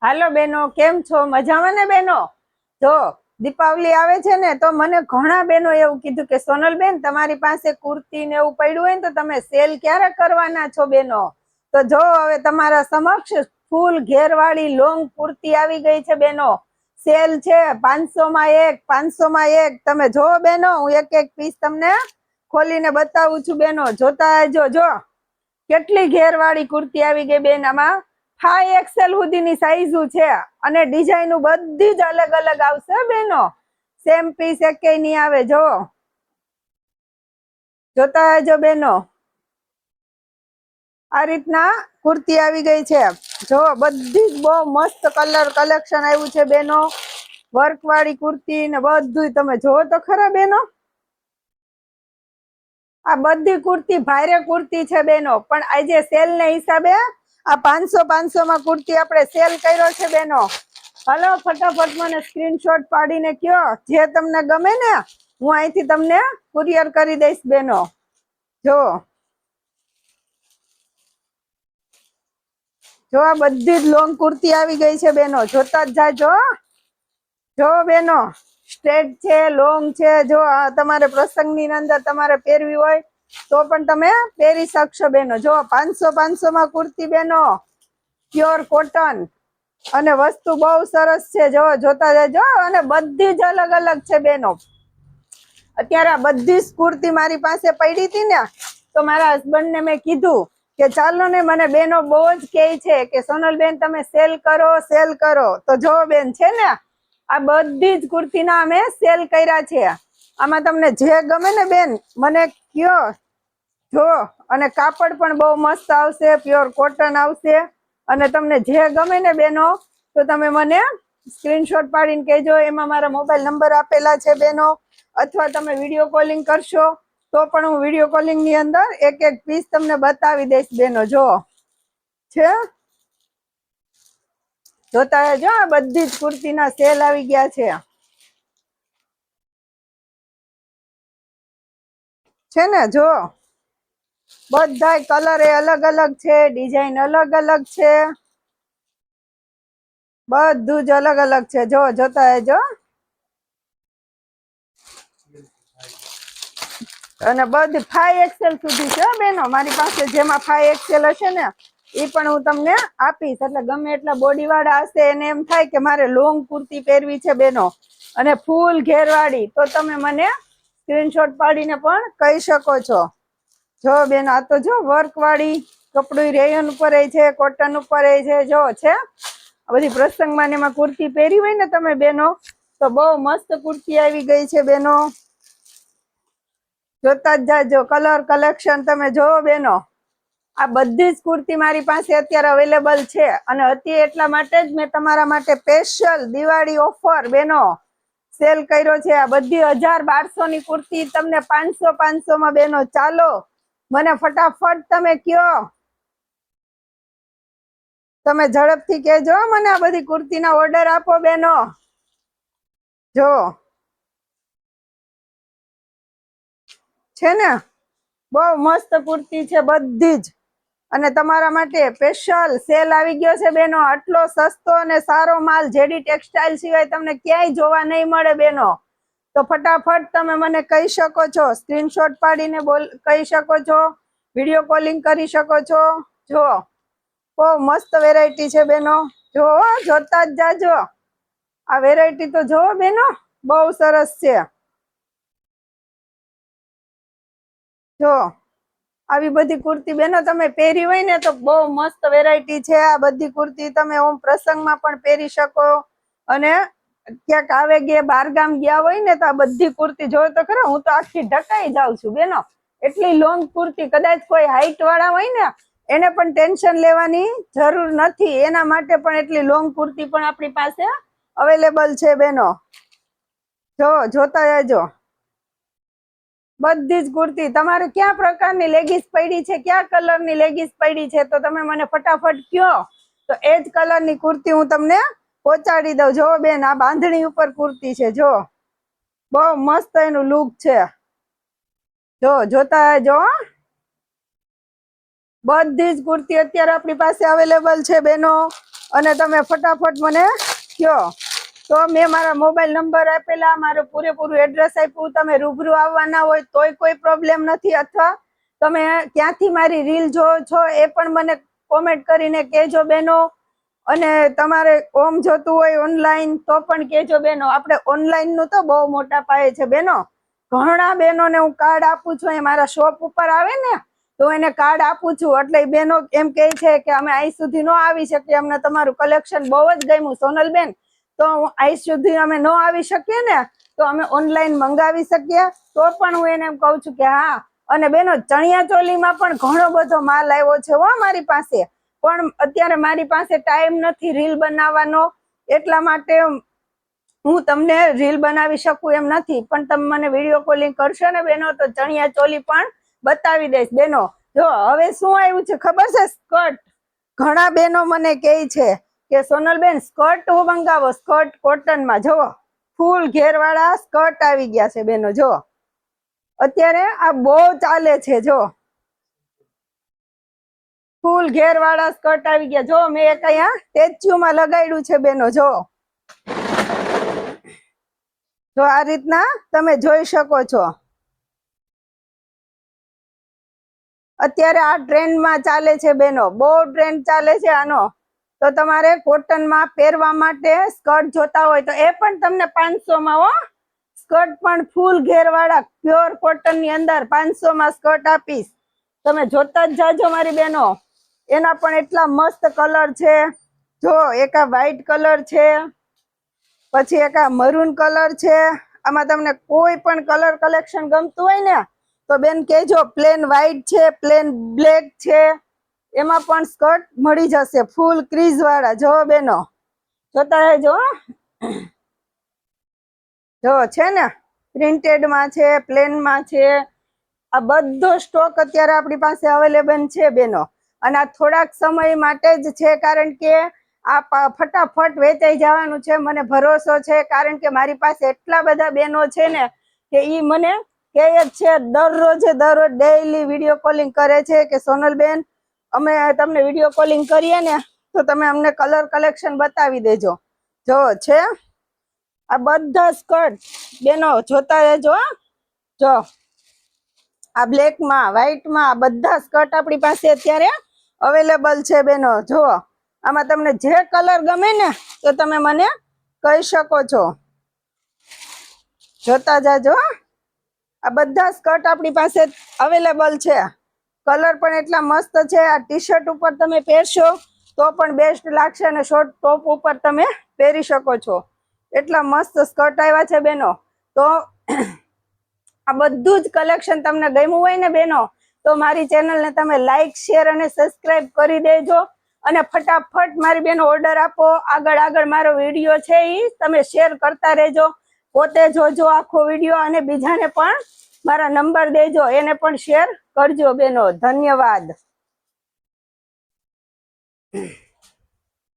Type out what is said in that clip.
હાલો બેનો, કેમ છો? મજામાં ને બેનો? જો દીપાવલી આવે છે ને, તો મને ઘણા બેનો એવું કીધું કે સોનલબેન, તમારી પાસે કુર્તી ને એવું પડ્યું હોય ને તો તમે સેલ ક્યારે કરવાના છો બેનો? તો જો હવે તમારા સમક્ષ ફૂલ ઘેરવાળી લોંગ કુર્તી આવી ગઈ છે બેનો. સેલ છે 500 માં એક, 500 માં એક. તમે જો બેનો, હું એક એક પીસ તમને ખોલીને બતાવું છું બેનો. જોતા આવજો. જો કેટલી ઘેરવાળી કુર્તી આવી ગઈ બેન. આમાં 5XL સુધીની સાઈઝ છે અને ડિઝાઇન બધી જ અલગ અલગ આવશે બેનો. સેમ પીસ એકેય નહીં આવે. જો જોતા આવજો બેનો. આ રીતના કુર્તી આવી ગઈ છે. જો બધી જ બહુ મસ્ત કલર કલેક્શન આવ્યું છે બેનો. વર્ક વાળી કુર્તી ને બધું તમે જોવો તો ખરા બેનો. આ બધી કુર્તી ભારે કુર્તી છે બેનો, પણ આજે સેલ ને હિસાબે આ 500 માં કુર્તી આપણે સેલ કર્યો છે બેનો. હલો, ફટાફટ મને સ્ક્રીનશોટ પાડીને કયો જે તમને ગમે ને, હું અહીંથી તમને કુરિયર કરી દઈશ બેનો. જો આ બધી જ લોંગ કુર્તી આવી ગઈ છે બેનો. જોતા જ જાજો. જો બેનો, સ્ટ્રેટ છે, લોંગ છે. જો તમારે પ્રસંગની અંદર તમારે પહેરવી હોય તો પણ તમે પહેરી શકશો બેનો. જો 500 માં કુર્તી બેનો, પ્યોર કોટન, અને વસ્તુ બહુ સરસ છે. જો જોતા જજો. અને બધી જ અલગ અલગ છે બેનો. અત્યારે આ બધી જ કુર્તી મારી પાસે પડી હતી ને, તો મારા હસબન્ડ ને મેં કીધું કે ચાલો ને, મને બેનો બહુ જ કહે છે કે સોનલબેન તમે સેલ કરો, સેલ કરો. તો જો બેન છે ને, આ બધી જ કુર્તીના અમે સેલ કર્યા છે. આમાં તમને જે ગમે ને બેન મને કયો. જો અને કાપડ પણ બહુ મસ્ત આવશે, પ્યોર કોટન આવશે. અને તમને જે ગમે ને બેનો, તો તમે મને સ્ક્રીનશોટ પાડીને કહેજો. એમાં મારા મોબાઈલ નંબર આપેલા છે બેનો. અથવા તમે વિડીયો કોલિંગ કરશો તો પણ હું વિડીયો કોલિંગ ની અંદર એક એક પીસ તમને બતાવી દઈશ બેનો. જો છે, જોતા જો આ બધી જ કુર્તીના સેલ આવી ગયા છે ને. જો બધા કલર એ અલગ અલગ છે, ડિઝાઇન અલગ અલગ છે, બધું જ અલગ અલગ છે. જો જોતા જો. અને બધી 5XL સુધી છે બેનો મારી પાસે. જેમાં 5XL હશે ને એ પણ હું તમને આપીશ. એટલે ગમે એટલા બોડી વાળા હશે એને એમ થાય કે મારે લોંગ કુર્તી પહેરવી છે બેનો, અને ફૂલ ઘેરવાળી, તો તમે મને સ્ક્રીનશોટ પાડીને પણ કહી શકો છો. જો બેન, આ તો જો વર્ક વાળી કપડું રેયન ઉપર છે, કોટન ઉપર છે. જો છે આ બધી પ્રસંગમાં ને એમાં કુર્તી પહેરી હોય ને તમે બેનો, તો બહુ મસ્ત કુર્તી આવી ગઈ છે બેનો. જોતા જ જાજો. કલર કલેક્શન તમે જોવો બેનો. આ બધી જ કુર્તી મારી પાસે અત્યારે અવેલેબલ છે. અને અત્યારે એટલા માટે જ મેં તમારા માટે સ્પેશિયલ દિવાળી ઓફર બેનો સેલ કર્યો છે. આ બધી 1200 ની કુર્તી તમને 500 માં બેનો. ચાલો મને ફટાફટ તમે કયો. તમે ઝડપથી કહેજો મને. આ બધી કુર્તીના ઓર્ડર આપો બેનો. જો છે ને, બહુ મસ્ત કુર્તી છે બધી જ. અને તમારા માટે સ્પેશિયલ સેલ આવી ગયો છે બેનો. આટલો સસ્તો અને સારો માલ જેડી ટેક્સટાઇલ સિવાય તમને ક્યાંય જોવા નહીં મળે બેનો. તો ફટાફટ તમે મને કહી શકો છો, સ્ક્રીનશોટ પાડીને કહી શકો છો, વિડીયો કોલિંગ કરી શકો છો. જો બહુ મસ્ત વેરાયટી છે બેનો. જો જોતા જ જાજો. આ વેરાયટી તો જો બેનો, બહુ સરસ છે. જો આવી બધી કુર્તી બેનો તમે પહેરી હોય ને તો બહુ મસ્ત વેરાયટી છે. આ બધી કુર્તી તમે ઓમ પ્રસંગમાં પણ પહેરી શકો. અને ક્યાંક આવે ગયા બારગામ ગયા હોય ને તો આ બધી કુર્તી જોયો તો ખરા, હું તો આખી ઢકાઈ જાઉં છું બેનો. એટલી લોંગ કુર્તી. કદાચ કોઈ હાઈટ વાળા હોય ને એને પણ ટેન્શન લેવાની જરૂર નથી. એના માટે પણ એટલી લોંગ કુર્તી પણ આપણી પાસે અવેલેબલ છે બેનો. જો જોતા રહેજો. બધી જ કુર્તી તમારે ક્યાં પ્રકારની લેગીસ પડી છે, ક્યાં કલરની લેગીસ પડી છે, તો તમે મને ફટાફટ કયો. તો એ જ કલરની કુર્તી હું તમને પહોંચાડી દઉં. જો બેન, આ બાંધણી ઉપર કુર્તી છે. જો બહુ મસ્ત એનું લુક છે. જો જોતા જો. બધી જ કુર્તી અત્યારે આપણી પાસે અવેલેબલ છે બેનો. અને તમે ફટાફટ મને કયો. તો મેં મારા મોબાઈલ નંબર આપેલા, મારું પૂરેપૂરું એડ્રેસ આપ્યું. તમે રૂબરૂ આવવાના હોય તોય કોઈ પ્રોબ્લેમ નથી, અથવા તમે ક્યાંથી મારી રીલ જોવો છો એ પણ મને કોમેન્ટ કરીને કહેજો બેનો. અને તમારે ઓમ જોતું હોય ઓનલાઈન તો પણ કહેજો બેનો. આપણે ઓનલાઈન નું તો બહુ મોટા પાયે છે બેનો. ઘણા બહેનોને હું કાર્ડ આપું છું, એ મારા શોપ ઉપર આવે ને તો એને કાર્ડ આપું છું. એટલે બહેનો એમ કહે છે કે અમે અહીં સુધી ન આવી શકીએ, અમને તમારું કલેક્શન બહુ જ ગમ્યું સોનલબેન, તો અહીં સુધી અમે ન આવી શકીએ ને તો અમે ઓનલાઈન મંગાવી શકીએ. તો પણ હું એને એમ કહું છું કે હા. અને બેનો ચણિયા ચોલીમાં પણ ઘણો બધો માલ આવ્યો છે હો મારી પાસે, પણ અત્યારે મારી પાસે ટાઈમ નથી રીલ બનાવવાનો, એટલા માટે હું તમને રીલ બનાવી શકું એમ નથી. પણ તમે મને વિડીયો કોલિંગ કરશો ને બેનો તો ચણિયા ચોલી પણ બતાવી દઈશ બેનો. જો હવે શું આવ્યું છે ખબર છે? સ્કર્ટ. ઘણા બેનો મને કહે છે કે સોનલબેન સ્કર્ટ હું મંગાવો, સ્કર્ટ કોટનમાં. જો ફૂલ ઘેર વાળા સ્કર્ટ આવી ગયા છે બેનો. જો અત્યારે આ બહુ ચાલે છે. જો ફૂલ ઘેર વાળા સ્કર્ટ આવી ગયા. જો મેં એક અહીંયા સ્ટેચ્યુ માં લગાડ્યું છે બેનો. જો જો આ રીતના તમે જોઈ શકો છો. અત્યારે આ ટ્રેન્ડમાં ચાલે છે બેનો, બહુ ટ્રેન્ડ ચાલે છે આનો. તો તમારે કોટનમાં પહેરવા માટે સ્કર્ટ જોતા હોય તો એ પણ તમને 500 માં હો. સ્કર્ટ પણ ફૂલ ઘેર વાળા પ્યોર કોટન ની અંદર 500 માં સ્કર્ટ આપીશ. તમે જોતા જ જાજો મારી બેનો. એના પણ એટલા મસ્ત કલર છે. જો એક આ વ્હાઈટ કલર છે, પછી એક આ મરૂન કલર છે. આમાં તમને કોઈ પણ કલર કલેક્શન ગમતું હોય ને તો બેન કેજો. પ્લેન વ્હાઈટ છે, પ્લેન બ્લેક છે, એમાં પણ સ્કર્ટ મળી જશે ફૂલ ક્રીઝ વાળા. જો બેનો જોતા રહેજો. જો છે ને પ્રિન્ટેડ માં છે, પ્લેન માં છે. આ બધો સ્ટોક અત્યારે આપણી પાસે અવેલેબલ છે બેનો. અને આ થોડાક સમય માટે જ છે, કારણ કે આ ફટાફટ વેચાઈ જવાનું છે, મને ભરોસો છે. કારણ કે મારી પાસે એટલા બધા બેનો છે ને કે ઈ મને કહે જ છે, દરરોજ ડેઈલી વિડીયો કોલિંગ કરે છે કે સોનલબેન અમે તમને વિડીયો કોલિંગ કરીએ ને તો તમે અમને કલર કલેક્શન બતાવી દેજો. જો છે આ બધા સ્કર્ટ બેનો જોતા રહેજો. જો આ બ્લેક માં, વ્હાઈટ માં બધા સ્કર્ટ આપણી પાસે અત્યારે અવેલેબલ છે બેનો. જો આમાં તમને જે કલર ગમે ને તો તમે મને કહી શકો છો. જોતા જાજો. આ બધા સ્કર્ટ આપણી પાસે અવેલેબલ છે. કલર પણ એટલા મસ્ત છે. આ ટી શર્ટ ઉપર તમે પહેરશો તો પણ બેસ્ટ લાગશે, અને શોર્ટ ટોપ ઉપર તમે પહેરી શકો છો. એટલા મસ્ત સ્કર્ટ આવ્યા છે બેનો. તો આ બધું જ કલેક્શન તમને ગમ્યું હોય ને બેનો તો મારી ચેનલને તમે લાઈક, શેર અને સબસ્ક્રાઇબ કરી દેજો. અને ફટાફટ મારી બેનો ઓર્ડર આપો. આગળ મારો વિડીયો છે એ તમે શેર કરતા રહેજો. પોતે જોજો આખો વિડીયો, અને બીજાને પણ મારા નંબર દેજો, એને પણ શેર કરજો બેનો. ધન્યવાદ.